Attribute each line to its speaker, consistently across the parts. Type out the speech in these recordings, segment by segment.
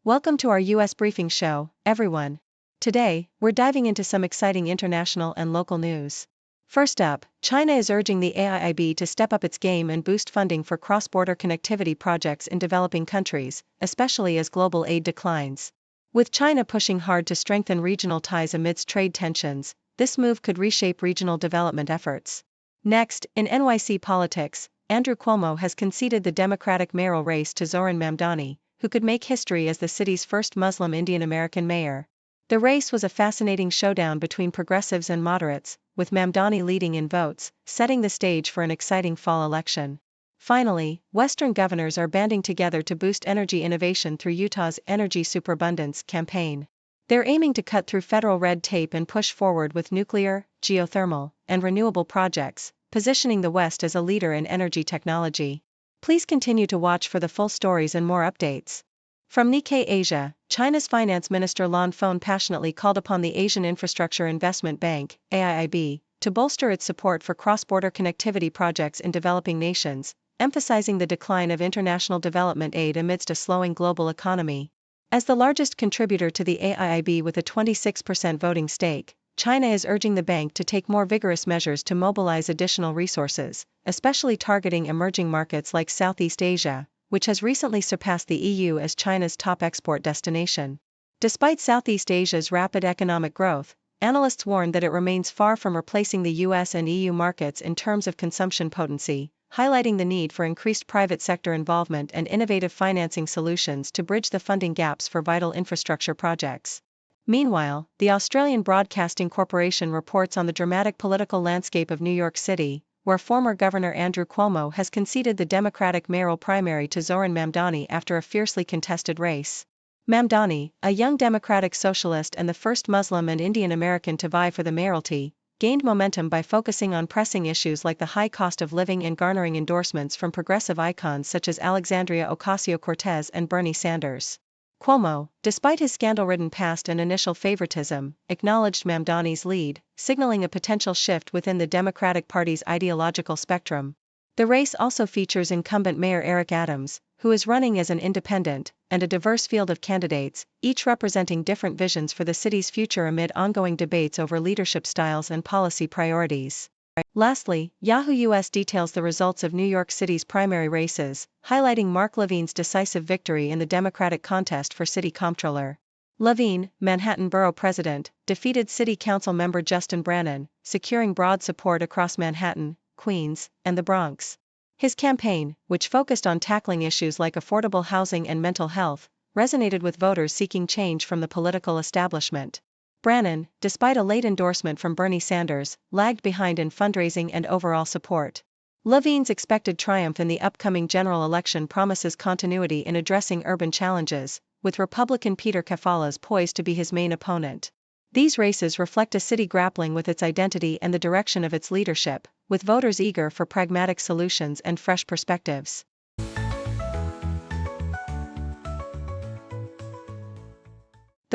Speaker 1: Welcome to our US briefing show, everyone. Today, we're diving into some exciting international and local news. First up, China is urging the AIIB to step up its game and boost funding for cross-border connectivity projects in developing countries, especially as global aid declines. With China pushing hard to strengthen regional ties amidst trade tensions, this move could reshape regional development efforts. Next, in NYC politics, Andrew Cuomo has conceded the Democratic mayoral race to Zohran Mamdani, who could make history as the city's first Muslim Indian-American mayor. The race was a fascinating showdown between progressives and moderates, with Mamdani leading in votes, setting the stage for an exciting fall election. Finally, Western governors are banding together to boost energy innovation through Utah's Energy Superabundance campaign. They're aiming to cut through federal red tape and push forward with nuclear, geothermal, and renewable projects, positioning the West as a leader in energy technology. Please continue to watch for the full stories and more updates. From Nikkei Asia, China's Finance Minister Lan Feng passionately called upon the Asian Infrastructure Investment Bank, AIIB, to bolster its support for cross-border connectivity projects in developing nations, emphasizing the decline of international development aid amidst a slowing global economy. As the largest contributor to the AIIB with a 26% voting stake, China is urging the bank to take more vigorous measures to mobilize additional resources, especially targeting emerging markets like Southeast Asia, which has recently surpassed the EU as China's top export destination. Despite Southeast Asia's rapid economic growth, analysts warn that it remains far from replacing the US and EU markets in terms of consumption potency, highlighting the need for increased private sector involvement and innovative financing solutions to bridge the funding gaps for vital infrastructure projects. Meanwhile, the Australian Broadcasting Corporation reports on the dramatic political landscape of New York City, where former Governor Andrew Cuomo has conceded the Democratic mayoral primary to Zohran Mamdani after a fiercely contested race. Mamdani, a young democratic socialist and the first Muslim and Indian American to vie for the mayoralty, gained momentum by focusing on pressing issues like the high cost of living and garnering endorsements from progressive icons such as Alexandria Ocasio-Cortez and Bernie Sanders. Cuomo, despite his scandal-ridden past and initial favoritism, acknowledged Mamdani's lead, signaling a potential shift within the Democratic Party's ideological spectrum. The race also features incumbent Mayor Eric Adams, who is running as an independent, and a diverse field of candidates, each representing different visions for the city's future amid ongoing debates over leadership styles and policy priorities. Lastly, Yahoo US details the results of New York City's primary races, highlighting Mark Levine's decisive victory in the Democratic contest for city comptroller. Levine, Manhattan Borough President, defeated City Council member Justin Brannan, securing broad support across Manhattan, Queens, and the Bronx. His campaign, which focused on tackling issues like affordable housing and mental health, resonated with voters seeking change from the political establishment. Brannan, despite a late endorsement from Bernie Sanders, lagged behind in fundraising and overall support. Levine's expected triumph in the upcoming general election promises continuity in addressing urban challenges, with Republican Peter Kafala's poised to be his main opponent. These races reflect a city grappling with its identity and the direction of its leadership, with voters eager for pragmatic solutions and fresh perspectives.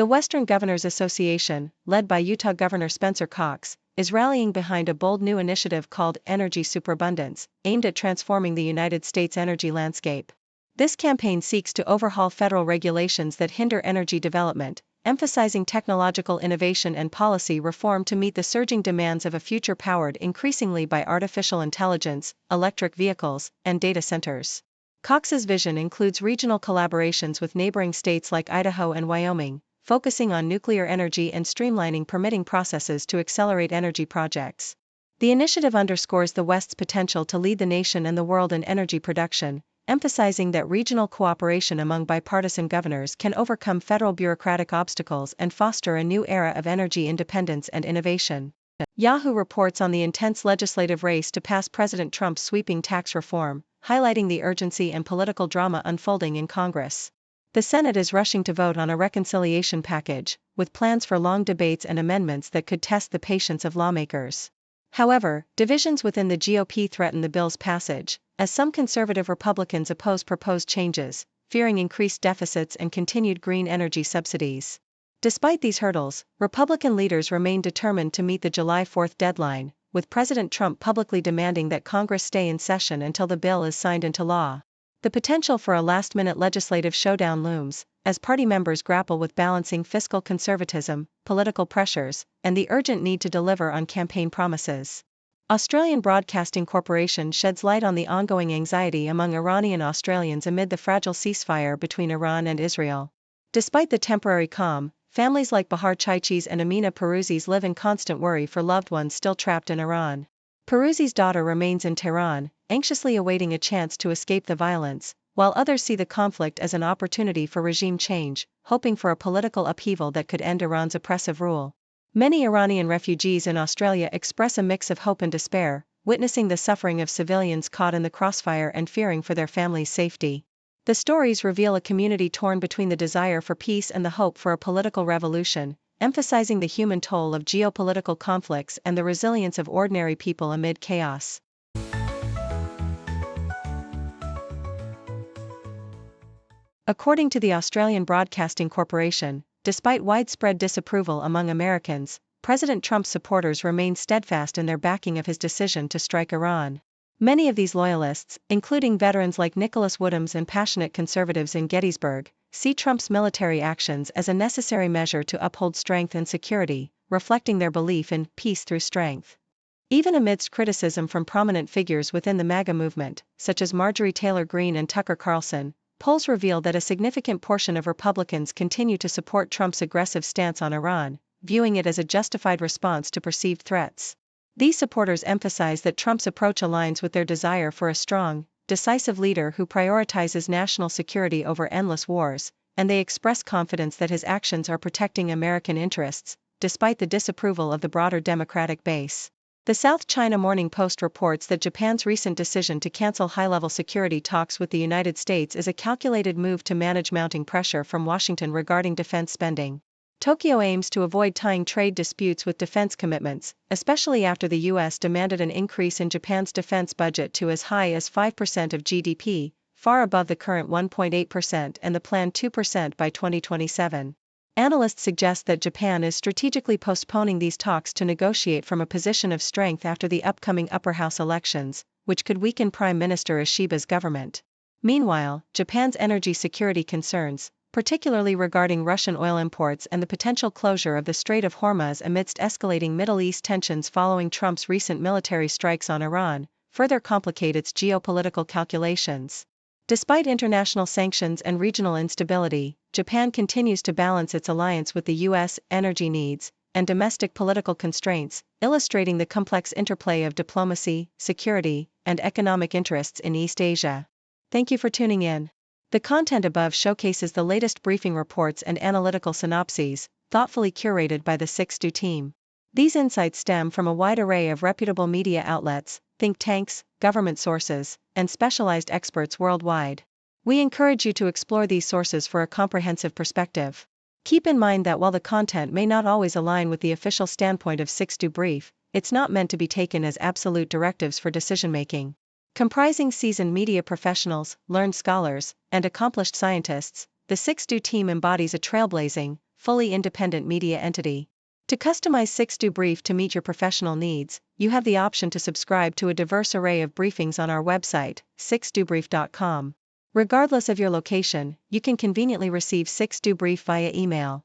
Speaker 1: The Western Governors Association, led by Utah Governor Spencer Cox, is rallying behind a bold new initiative called Energy Superabundance, aimed at transforming the United States energy landscape. This campaign seeks to overhaul federal regulations that hinder energy development, emphasizing technological innovation and policy reform to meet the surging demands of a future powered increasingly by artificial intelligence, electric vehicles, and data centers. Cox's vision includes regional collaborations with neighboring states like Idaho and Wyoming, focusing on nuclear energy and streamlining permitting processes to accelerate energy projects. The initiative underscores the West's potential to lead the nation and the world in energy production, emphasizing that regional cooperation among bipartisan governors can overcome federal bureaucratic obstacles and foster a new era of energy independence and innovation. Yahoo reports on the intense legislative race to pass President Trump's sweeping tax reform, highlighting the urgency and political drama unfolding in Congress. The Senate is rushing to vote on a reconciliation package, with plans for long debates and amendments that could test the patience of lawmakers. However, divisions within the GOP threaten the bill's passage, as some conservative Republicans oppose proposed changes, fearing increased deficits and continued green energy subsidies. Despite these hurdles, Republican leaders remain determined to meet the July 4 deadline, with President Trump publicly demanding that Congress stay in session until the bill is signed into law. The potential for a last-minute legislative showdown looms, as party members grapple with balancing fiscal conservatism, political pressures, and the urgent need to deliver on campaign promises. Australian Broadcasting Corporation sheds light on the ongoing anxiety among Iranian Australians amid the fragile ceasefire between Iran and Israel. Despite the temporary calm, families like Bahar Chaichi's and Amina Peruzzi's live in constant worry for loved ones still trapped in Iran. Peruzzi's daughter remains in Tehran, anxiously awaiting a chance to escape the violence, while others see the conflict as an opportunity for regime change, hoping for a political upheaval that could end Iran's oppressive rule. Many Iranian refugees in Australia express a mix of hope and despair, witnessing the suffering of civilians caught in the crossfire and fearing for their families' safety. The stories reveal a community torn between the desire for peace and the hope for a political revolution, emphasizing the human toll of geopolitical conflicts and the resilience of ordinary people amid chaos. According to the Australian Broadcasting Corporation, despite widespread disapproval among Americans, President Trump's supporters remain steadfast in their backing of his decision to strike Iran. Many of these loyalists, including veterans like Nicholas Woodhams and passionate conservatives in Gettysburg, see Trump's military actions as a necessary measure to uphold strength and security, reflecting their belief in peace through strength. Even amidst criticism from prominent figures within the MAGA movement, such as Marjorie Taylor Greene and Tucker Carlson, polls reveal that a significant portion of Republicans continue to support Trump's aggressive stance on Iran, viewing it as a justified response to perceived threats. These supporters emphasize that Trump's approach aligns with their desire for a strong, decisive leader who prioritizes national security over endless wars, and they express confidence that his actions are protecting American interests, despite the disapproval of the broader Democratic base. The South China Morning Post reports that Japan's recent decision to cancel high-level security talks with the United States is a calculated move to manage mounting pressure from Washington regarding defense spending. Tokyo aims to avoid tying trade disputes with defense commitments, especially after the U.S. demanded an increase in Japan's defense budget to as high as 5% of GDP, far above the current 1.8% and the planned 2% by 2027. Analysts suggest that Japan is strategically postponing these talks to negotiate from a position of strength after the upcoming upper house elections, which could weaken Prime Minister Ishiba's government. Meanwhile, Japan's energy security concerns, particularly regarding Russian oil imports and the potential closure of the Strait of Hormuz amidst escalating Middle East tensions following Trump's recent military strikes on Iran, further complicate its geopolitical calculations. Despite international sanctions and regional instability, Japan continues to balance its alliance with the U.S., energy needs, and domestic political constraints, illustrating the complex interplay of diplomacy, security, and economic interests in East Asia. Thank you for tuning in. The content above showcases the latest briefing reports and analytical synopses, thoughtfully curated by the 6Do team. These insights stem from a wide array of reputable media outlets, think tanks, government sources, and specialized experts worldwide. We encourage you to explore these sources for a comprehensive perspective. Keep in mind that while the content may not always align with the official standpoint of 6Do Brief, it's not meant to be taken as absolute directives for decision-making. Comprising seasoned media professionals, learned scholars, and accomplished scientists, the 6Do team embodies a trailblazing, fully independent media entity. To customize 6Do Brief to meet your professional needs, you have the option to subscribe to a diverse array of briefings on our website, 6dobrief.com. Regardless of your location, you can conveniently receive 6Do Brief via email.